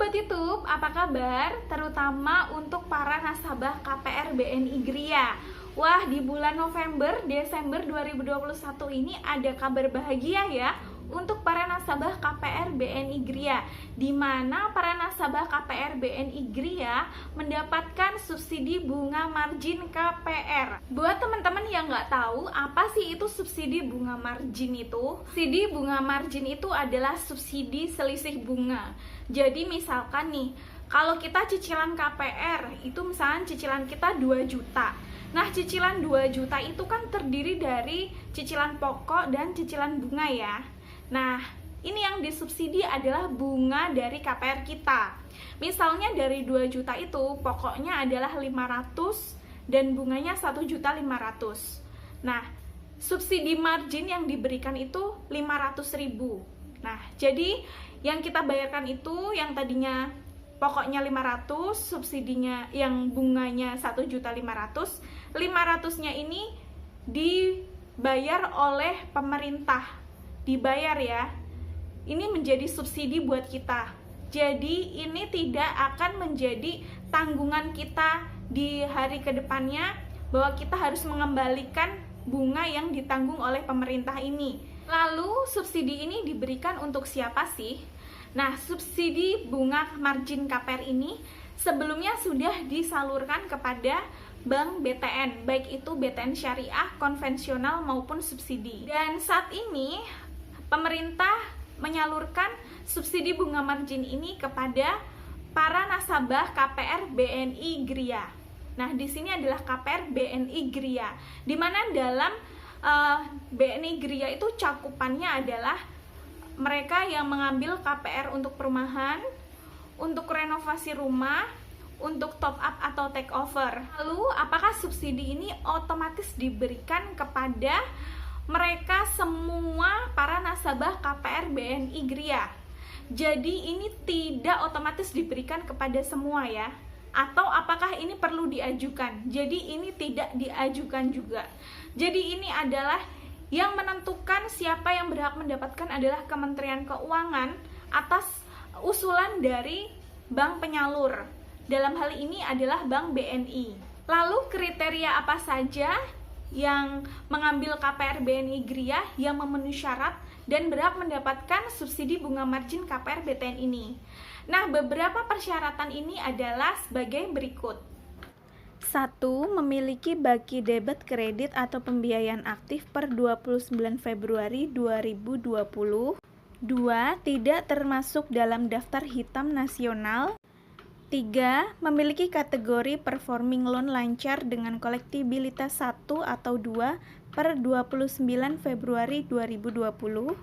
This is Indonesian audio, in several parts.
Sobat YouTube, apa kabar? Terutama untuk para nasabah KPR BNI Gria. Wah, di bulan November, Desember 2021 ini ada kabar bahagia ya untuk para nasabah KPR BNI Gria, di mana para nasabah KPR BNI Gria mendapatkan subsidi bunga margin KPR. Buat teman-teman yang nggak tahu apa sih itu subsidi bunga margin itu, subsidi bunga margin itu adalah subsidi selisih bunga. Jadi misalkan nih, kalau kita cicilan KPR itu misalnya cicilan kita 2 juta. Nah, cicilan 2 juta itu kan terdiri dari cicilan pokok dan cicilan bunga ya. Nah, ini yang disubsidi adalah bunga dari KPR kita. Misalnya dari 2 juta itu pokoknya adalah 500 dan bunganya 1.500.000. Nah, subsidi margin yang diberikan itu 500.000. Nah, jadi yang kita bayarkan itu yang tadinya pokoknya 500, subsidinya yang bunganya 1.500.000, 500-nya ini dibayar oleh pemerintah. Dibayar ya. Ini menjadi subsidi buat kita. Jadi ini tidak akan menjadi tanggungan kita di hari kedepannya bahwa kita harus mengembalikan bunga yang ditanggung oleh pemerintah ini. Lalu subsidi ini diberikan untuk siapa sih? Nah, subsidi bunga margin KPR ini sebelumnya sudah disalurkan kepada Bank BTN, baik itu BTN Syariah, konvensional maupun subsidi. Dan saat ini pemerintah menyalurkan subsidi bunga margin ini kepada para nasabah KPR BNI Gria. Nah, di sini adalah KPR BNI Gria, di mana dalam BNI Gria itu cakupannya adalah mereka yang mengambil KPR untuk perumahan, untuk renovasi rumah, untuk top up atau take over. Lalu, apakah subsidi ini otomatis diberikan kepada mereka semua para nasabah KPR BNI Gria? Jadi ini tidak otomatis diberikan kepada semua ya. Atau apakah ini perlu diajukan? Jadi ini tidak diajukan juga. Jadi ini adalah yang menentukan siapa yang berhak mendapatkan adalah Kementerian Keuangan atas usulan dari bank penyalur. Dalam hal ini adalah Bank BNI. Lalu kriteria apa saja yang mengambil KPR BNI Gria yang memenuhi syarat dan berhak mendapatkan subsidi bunga margin KPR BTN ini? Nah, beberapa persyaratan ini adalah sebagai berikut. 1. Memiliki baki debit kredit atau pembiayaan aktif per 29 Februari 2020. 2. Tidak termasuk dalam daftar hitam nasional. 3. Memiliki kategori performing loan lancar dengan kolektibilitas 1 atau 2 per 29 Februari 2020.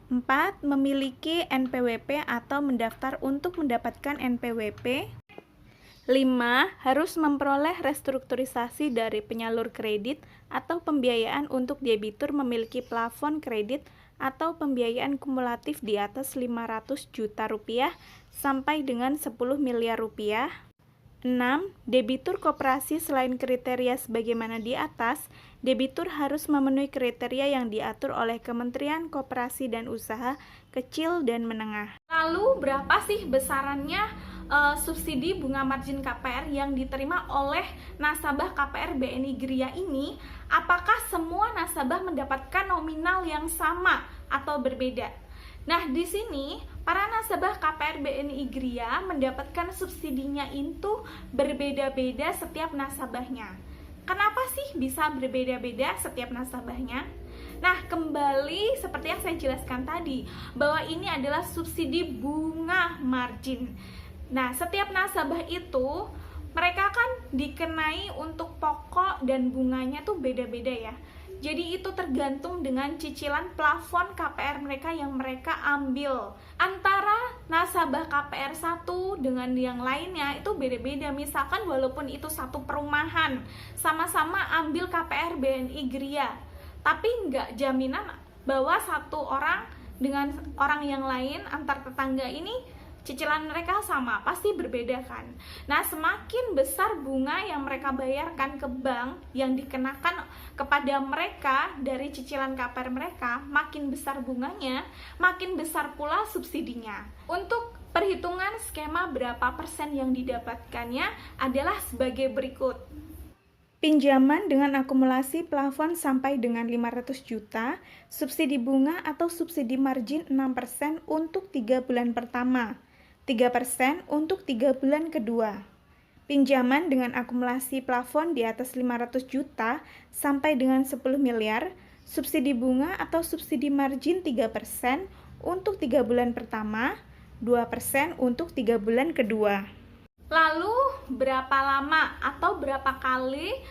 4. Memiliki NPWP atau mendaftar untuk mendapatkan NPWP. 5. Harus memperoleh restrukturisasi dari penyalur kredit atau pembiayaan untuk debitur memiliki plafon kredit atau pembiayaan kumulatif di atas 500 juta rupiah sampai dengan 10 miliar rupiah. 6. Debitur koperasi selain kriteria sebagaimana di atas, debitur harus memenuhi kriteria yang diatur oleh Kementerian Koperasi dan Usaha Kecil dan Menengah. Lalu berapa sih besarannya subsidi bunga margin KPR yang diterima oleh nasabah KPR BNI Gria ini? Apakah semua nasabah mendapatkan nominal yang sama atau berbeda? Nah, di sini para nasabah KPR BNI Gria mendapatkan subsidinya itu berbeda-beda setiap nasabahnya. Kenapa sih bisa berbeda-beda setiap nasabahnya? Nah, kembali seperti yang saya jelaskan tadi, bahwa ini adalah subsidi bunga margin. Nah, setiap nasabah itu mereka kan dikenai untuk pokok dan bunganya tuh beda-beda ya. Jadi itu tergantung dengan cicilan plafon KPR mereka yang mereka ambil. Antara nasabah KPR satu dengan yang lainnya itu beda-beda. Misalkan walaupun itu satu perumahan, sama-sama ambil KPR BNI Gria, tapi nggak jaminan bahwa satu orang dengan orang yang lain antar tetangga ini cicilan mereka sama, pasti berbeda kan. Nah, semakin besar bunga yang mereka bayarkan ke bank yang dikenakan kepada mereka dari cicilan KPR mereka, makin besar bunganya, makin besar pula subsidinya. Untuk perhitungan skema berapa persen yang didapatkannya adalah sebagai berikut. Pinjaman dengan akumulasi plafon sampai dengan 500 juta, subsidi bunga atau subsidi margin 6% untuk 3 bulan pertama, 3% untuk 3 bulan kedua. Pinjaman dengan akumulasi plafon di atas 500 juta sampai dengan 10 miliar, subsidi bunga atau subsidi margin 3% untuk 3 bulan pertama, 2% untuk 3 bulan kedua. Lalu berapa lama atau berapa kali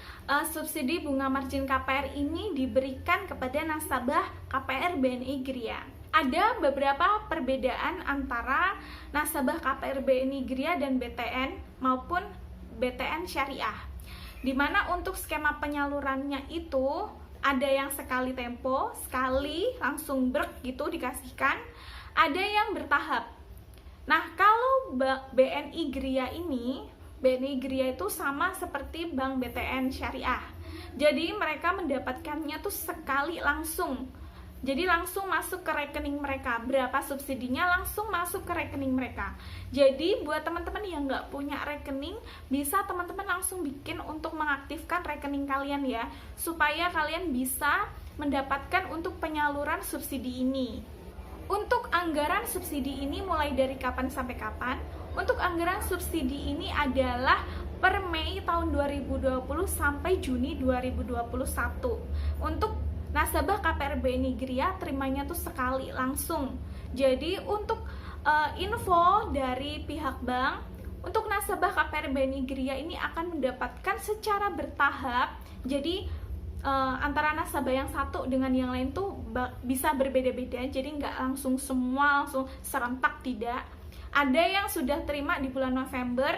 subsidi bunga margin KPR ini diberikan kepada nasabah KPR BNI Gria? Ada beberapa perbedaan antara nasabah KPR BNI Gria dan BTN maupun BTN Syariah. Dimana untuk skema penyalurannya itu ada yang sekali tempo, sekali langsung brek gitu dikasihkan, ada yang bertahap. Nah, kalau BNI Gria ini, BNI Gria itu sama seperti Bank BTN Syariah. Jadi mereka mendapatkannya tuh sekali langsung. Jadi langsung masuk ke rekening mereka. Berapa subsidinya langsung masuk ke rekening mereka. Jadi buat teman-teman yang nggak punya rekening, bisa teman-teman langsung bikin untuk mengaktifkan rekening kalian ya, supaya kalian bisa mendapatkan untuk penyaluran subsidi ini. Untuk anggaran subsidi ini mulai dari kapan sampai kapan? Untuk anggaran subsidi ini adalah per Mei tahun 2020 sampai Juni 2021. Untuk nasabah KPR BNI Gria terimanya tuh sekali langsung. Jadi untuk info dari pihak bank, untuk nasabah KPR BNI Gria ini akan mendapatkan secara bertahap. Jadi antara nasabah yang satu dengan yang lain tuh bisa berbeda-beda, jadi nggak langsung semua langsung serentak, tidak. Ada yang sudah terima di bulan November,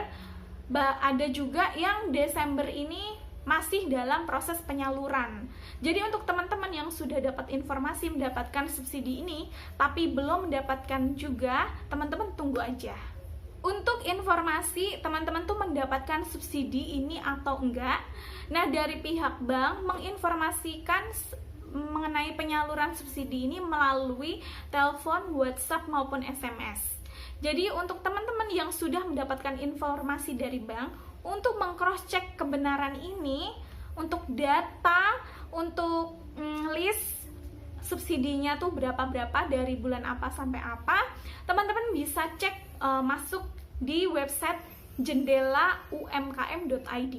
ada juga yang Desember ini masih dalam proses penyaluran. Jadi untuk teman-teman yang sudah dapat informasi mendapatkan subsidi ini tapi belum mendapatkan juga, teman-teman tunggu aja. Untuk informasi teman-teman tuh mendapatkan subsidi ini atau enggak, nah dari pihak bank menginformasikan mengenai penyaluran subsidi ini melalui telepon, WhatsApp maupun SMS. Jadi untuk teman-teman yang sudah mendapatkan informasi dari bank, untuk meng-cross check kebenaran ini, untuk data, untuk list subsidinya tuh berapa-berapa dari bulan apa sampai apa, teman-teman bisa cek masuk di website jendelaumkm.id.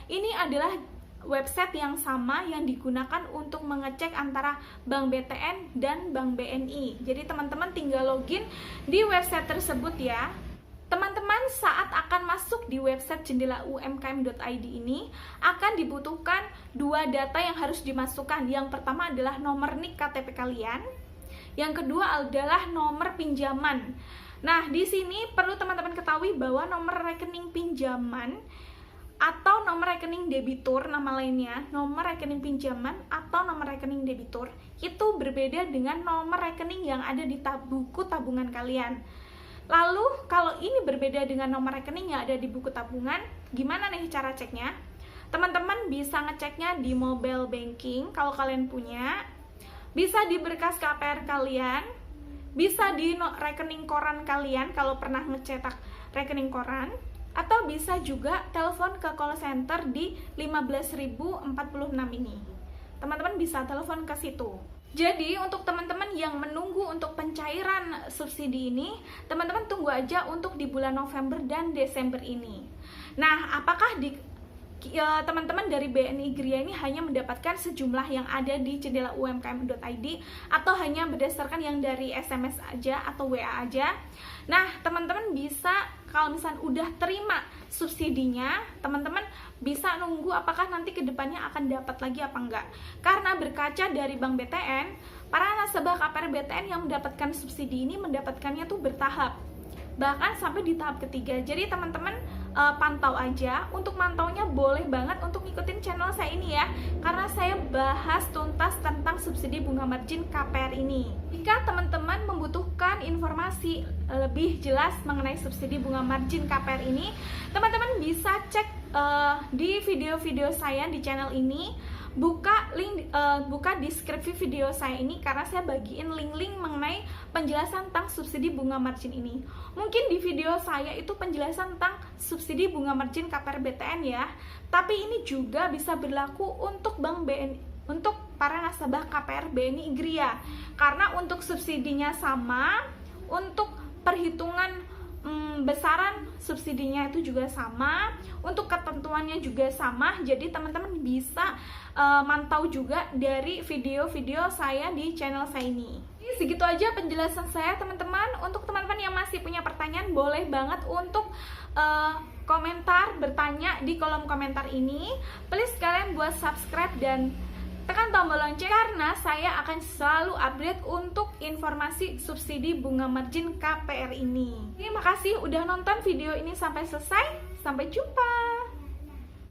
Ini adalah website yang sama yang digunakan untuk mengecek antara Bank BTN dan Bank BNI. Jadi teman-teman tinggal login di website tersebut ya. Teman-teman saat akan masuk di website jendelaumkm.id ini akan dibutuhkan dua data yang harus dimasukkan. Yang pertama adalah nomor NIK KTP kalian. Yang kedua adalah nomor pinjaman. Nah, di sini perlu teman-teman ketahui bahwa nomor rekening pinjaman atau nomor rekening debitur, nama lainnya, nomor rekening pinjaman atau nomor rekening debitur itu berbeda dengan nomor rekening yang ada di buku tabungan kalian. Lalu, kalau ini berbeda dengan nomor rekening yang ada di buku tabungan, gimana nih cara ceknya? Teman-teman bisa ngeceknya di mobile banking kalau kalian punya, bisa di berkas KPR kalian, bisa di rekening koran kalian kalau pernah ngecetak rekening koran, atau bisa juga telepon ke call center di 15.046 ini. Teman-teman bisa telepon ke situ. Jadi untuk teman-teman yang menunggu untuk pencairan subsidi ini, teman-teman tunggu aja untuk di bulan November dan Desember ini. Nah, apakah teman-teman dari BNI Gria ini hanya mendapatkan sejumlah yang ada di jendelaumkm.id atau hanya berdasarkan yang dari SMS aja atau WA aja? Nah, teman-teman bisa kalau misalnya udah terima subsidinya, teman-teman bisa nunggu apakah nanti kedepannya akan dapat lagi apa enggak. Karena berkaca dari Bank BTN, para nasabah KPR BTN yang mendapatkan subsidi ini mendapatkannya tuh bertahap, bahkan sampai di tahap ketiga. Jadi teman-teman pantau aja. Untuk mantaunya boleh banget untuk ngikutin channel saya ini ya, karena saya bahas tuntas tentang subsidi bunga margin KPR ini. Jika teman-teman membutuhkan informasi lebih jelas mengenai subsidi bunga margin KPR ini, teman-teman bisa cek di video-video saya di channel ini buka deskripsi video saya ini, karena saya bagiin link-link mengenai penjelasan tentang subsidi bunga margin ini. Mungkin di video saya itu penjelasan tentang subsidi bunga margin KPR BTN ya, tapi ini juga bisa berlaku untuk Bank BNI, untuk para nasabah KPR BNI Igria, karena untuk subsidinya sama, untuk perhitungan besaran subsidinya itu juga sama, untuk ketentuannya juga sama. Jadi teman-teman bisa mantau juga dari video-video saya di channel saya ini. Segitu aja penjelasan saya teman-teman. Untuk teman-teman yang masih punya pertanyaan, boleh banget untuk komentar, bertanya di kolom komentar ini. Please kalian buat subscribe dan tekan tombol lonceng, karena saya akan selalu update untuk informasi subsidi bunga margin KPR ini. Terima kasih udah nonton video ini sampai selesai. Sampai jumpa.